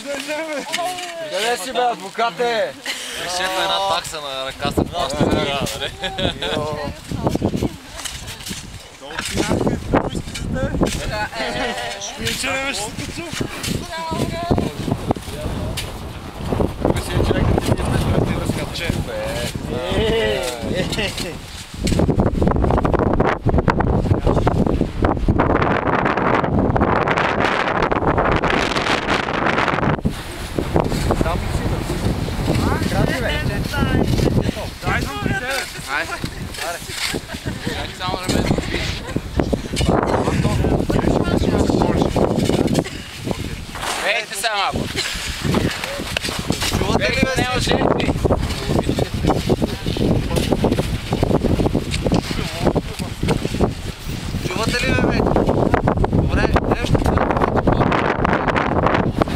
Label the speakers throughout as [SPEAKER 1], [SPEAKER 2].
[SPEAKER 1] Къде си бе, адвокате?
[SPEAKER 2] Шефа една такса на ръката.
[SPEAKER 3] Шпинче не ще се тъчу.
[SPEAKER 1] Кой си е човек, ти ми сме да ти разкаче?
[SPEAKER 2] Само да ме подпиш. Ейте се малко. Чувате ли бе не ожети? Чувате ли бе? Добре, нещо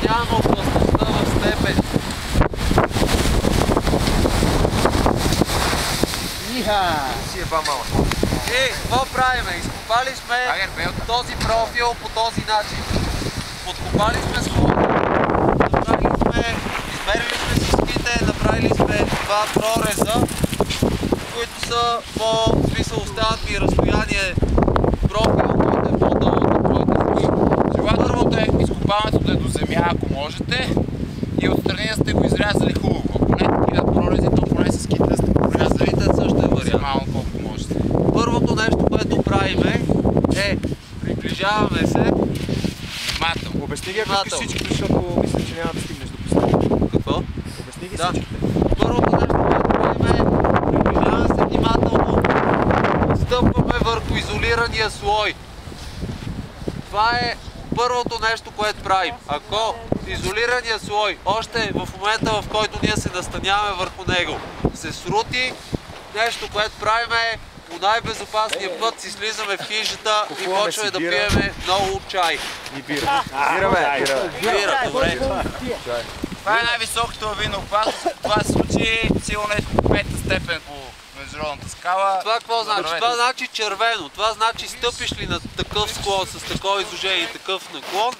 [SPEAKER 2] няма опасността в степен.
[SPEAKER 1] Си е ба-малък.
[SPEAKER 2] Какво правиме? Изкопали сме този профил по този начин. Подкопали сме склона, измерили сме сиските, направили сме два прореза, които са по смисъл остават ми разстояние профил, който е по-дълъг от твоите ски. Първото е изкопаването да е до земя, ако можете, и отстрани да сте го изрязали хубаво. Ако не такива прорези, то поне с ските да сте го изрязали, също е вариант. Малко колко можете. Първото нещо, което правиме е приближаваме се внимателно.
[SPEAKER 1] Обясни ги ако всички, защото мисля, че няма да стигнеш до последното.
[SPEAKER 2] Какво?
[SPEAKER 1] Обясни ги всичките.
[SPEAKER 2] Първото нещо, което правиме е приближаваме се внимателно, стъпваме върху изолирания слой. Това е първото нещо, което правим. Ако изолирания слой, още в момента, в който ние се настаняваме върху него, се срути, нещо, което правим е по най-безопасния път си слизаме в хижата и почваме да пиеме много чай.
[SPEAKER 1] И бира. Бира, бе.
[SPEAKER 2] Бира, добре. Това е най-високото вино опасност. В това случай сигурно е в пета степен по международната скала. Това какво значи? Това значи червено. Това значи стъпиш ли на такъв склон с такова изложение и такъв наклон,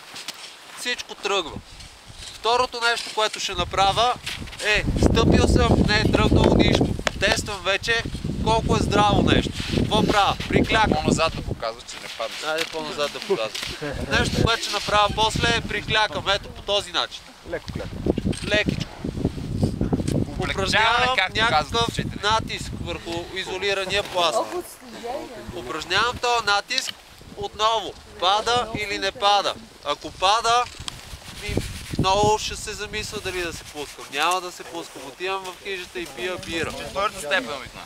[SPEAKER 2] всичко тръгва. Второто нещо, което ще направя е стъпил съм, не е тръгнало нищо. Тествам вече колко е здраво нещо. Какво правя? Приклякам.
[SPEAKER 4] По-назад да показва, че не падне.
[SPEAKER 2] Айде по-назад да показвам. Нещо, което ще направя после е приклякам. Ето по този начин.
[SPEAKER 1] Леко клякам.
[SPEAKER 2] Лекичко. Упражнявам някакъв натиск върху изолирания пласт. Упражнявам този натиск отново. Пада или не пада. Ако пада, много ще се замисля дали да се пускам. Няма да се пускам. Отивам в хижата и пия бира.
[SPEAKER 4] Четвърта степен обикна.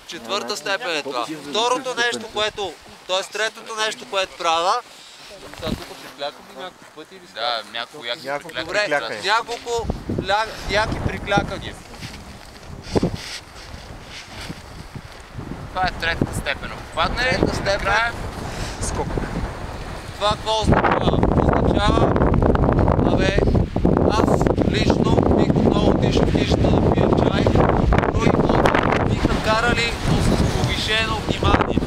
[SPEAKER 2] Четвърта степен е това. Второто нещо, което, т.е. третото нещо, което правя, сега тук приклякам ли няколко пъти или
[SPEAKER 4] Да, няколко яки приклякания.
[SPEAKER 2] Добре, няколко яки приклякания.
[SPEAKER 4] Това е третата степен. Падне,
[SPEAKER 2] Трета степен.
[SPEAKER 1] Скок.
[SPEAKER 2] Това какво означава? Означава, аз лично бих отново отишъл в хижата да пия чай, други биха карали, но с повишено внимание.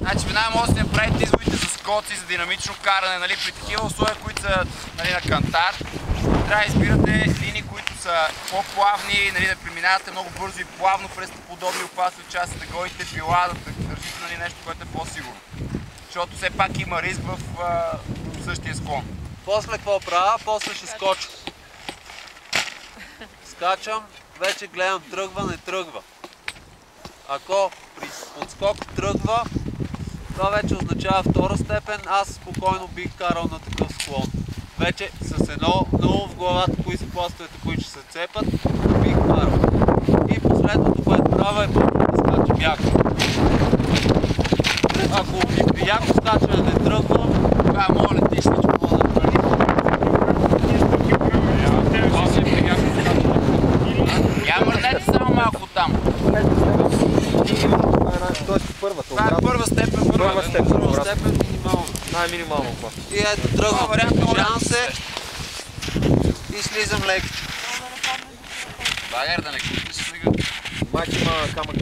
[SPEAKER 4] Значи веднага може да си направите изводите за скоци, за динамично каране, нали, при такива условия, които са, нали, на кантар. Трябва да избирате линии, които са по-плавни, нали, да преминавате много бързо и плавно през подобни опасни участъци, да гоните била, да държите, нали, нещо, което е по-сигурно. Защото все пак има риск в същия склон.
[SPEAKER 2] После какво правя? После ще скоча. Скачам, вече гледам тръгва, не тръгва. Ако при подскок тръгва, това вече означава втора степен, аз спокойно бих карал на такъв склон. Вече с едно много в главата, кои са пластовете, които ще се цепат, бих карал. И последното, което правя е да скачам яко. Ако при яко скачане не тръгва, това моля летищичко мога да прави.
[SPEAKER 4] Я мърнете само малко там.
[SPEAKER 1] Тоест първата.
[SPEAKER 4] Това е първа степен.
[SPEAKER 1] Първа степен.
[SPEAKER 2] Първа степен минимално.
[SPEAKER 1] Най-минимално това.
[SPEAKER 2] И ето тръгвам, приближавам се и слизам лекичко.
[SPEAKER 4] Багер да не купиш сега.
[SPEAKER 1] Майче има камък.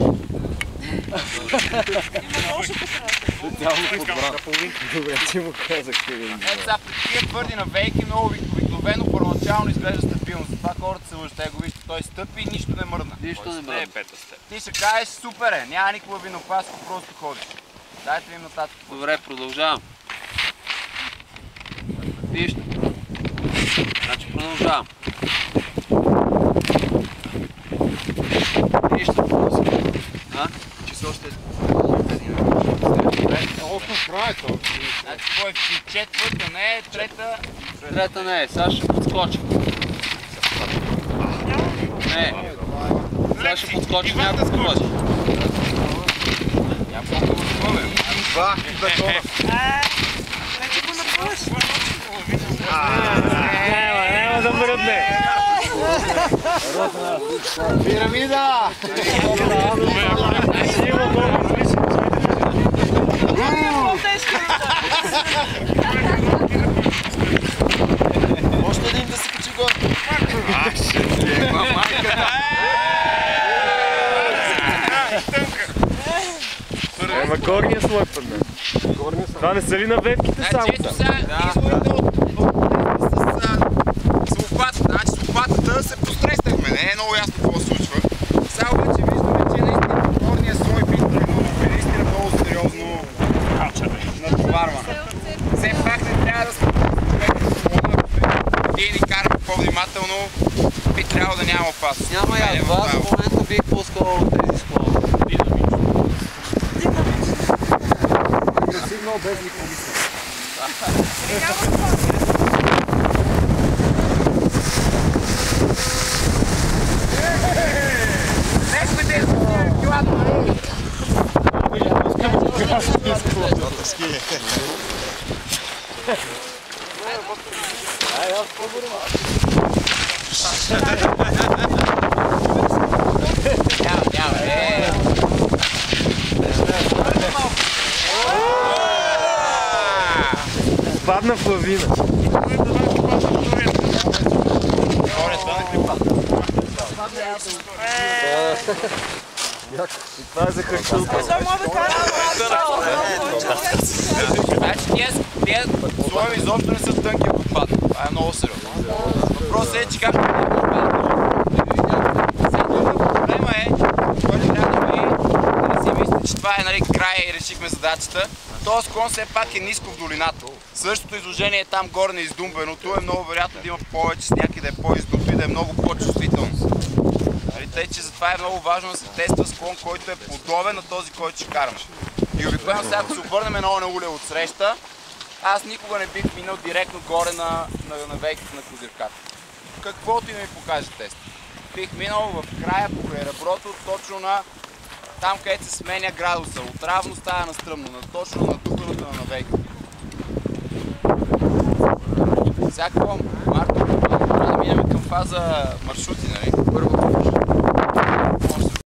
[SPEAKER 1] Добре, ти му казах.
[SPEAKER 4] Ето сега при такива твърди навейки много обикновено първоначално изглежда стабилно. Затова хората се лъжат. Го вижте, той стъпи и нищо не мръдна.
[SPEAKER 2] Нищо не мръдна.
[SPEAKER 4] Ти ще кажеш супер е, няма никаква винопаска, просто ходиш. Дайте ви нататък.
[SPEAKER 2] Добре, продължавам. Вижте. Значи продължавам. Вижте.
[SPEAKER 4] Че се още...
[SPEAKER 3] Значи
[SPEAKER 4] кой е четвърта, не е трета...
[SPEAKER 2] Трета не е, сега ще подскоча. Не. Сега ще подскочи няколко пъти.
[SPEAKER 4] Няма колко възможно.
[SPEAKER 1] Два и бетона.
[SPEAKER 5] Вече го напълш.
[SPEAKER 3] Няма да мръдне.
[SPEAKER 1] Пирамида!
[SPEAKER 2] Още един да се качи горе.
[SPEAKER 3] Ема горния слой път, не. Това не са ли наветките само?
[SPEAKER 4] Значи ето сега изворите с лопата. Значи с лопатата се постреснахме, не е много ясно какво се случва. Сега обаче виждаме, че наистина горния слой би тръгнал, е наистина много сериозно натоварване. Все пак не трябва да сме ние ни караме по-внимателно, би трябвало да няма опасност.
[SPEAKER 2] Няма я, това в момента бих пускал тези склони.
[SPEAKER 1] Сигнал без никого.
[SPEAKER 4] Не сме тези килата!
[SPEAKER 3] Падна в лавина. Това е за хърчулка.
[SPEAKER 4] Значи тия слоеви изобщо не са тънки от пад. Това е много сериозно. Въпросът е, че как проблема е, който трябва да не си мислите, че това е края и решихме задачата. Този склон все пак е ниско в долината. Същото изложение е там горе на издумбеното, е много вероятно да има повече сняг и да е по-издуто и да е много по-чувствително. Тъй, че затова е много важно да се тества склон, който е подобен на този, който ще караме. И обикновено сега, ако се обърнем едно на уле от среща, аз никога не бих минал директно горе на вейките на козирката. Каквото и да ми покаже тест. Бих минал в края покрай реброто, точно на там, където се сменя градуса. Отравно става на стръмно, точно на духаната на навейките. Сега какво, Марко, трябва да минем към фаза маршрути, нали?